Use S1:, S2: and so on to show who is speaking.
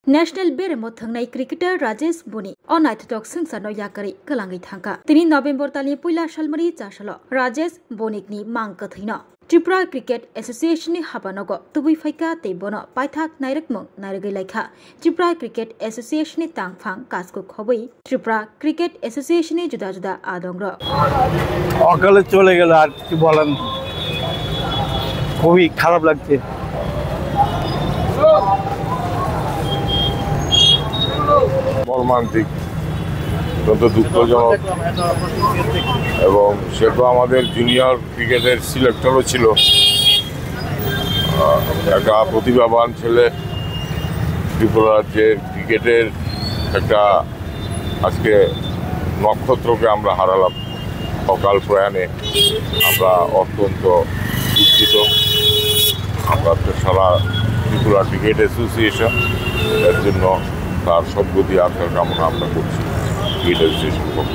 S1: national बेरेमो थंगनाय cricketer Rajesh बनी अनाइथक संसारनो याकरि कलांगै थांका तिनि नभेम्बर तालि पुइला सालमरि चासलो राजेश बनिकनि मांग कथैनो त्रिपुरा क्रिकेट एसोसिएशन नि हाबानगो तुबुइ फाइका तेबनो पाइथाक नाइरकमं नाइरगै लाइखा त्रिपुरा क्रिकेट एसोसिएशन नि तांगफांग कासको खबै त्रिपुरा क्रिकेट एसोसिएशन नि जुदा जुदा आदंग्र
S2: অকালে চলে গেল আর কি বলেন খুবই খারাপ লাগছে
S3: মর্মান্তিক অত্যন্ত দুঃখজনক এবং সে তো আমাদের জুনিয়র ক্রিকেটের সিলেক্টরও ছিল একটা প্রতিভাবান ছেলে ত্রিপুরা রাজ্যের ক্রিকেটের একটা আজকে নক্ষত্রকে আমরা হারালাম অকাল প্রয়াণে আমরা অত্যন্ত দুঃখিত আমরা তো সারা ত্রিপুরা ক্রিকেট অ্যাসোসিয়েশন এর জন্য তার সদ্গতি আসার কামনা আমরা করছি ক্রিকেট অ্যাসোসিয়েশন পক্ষ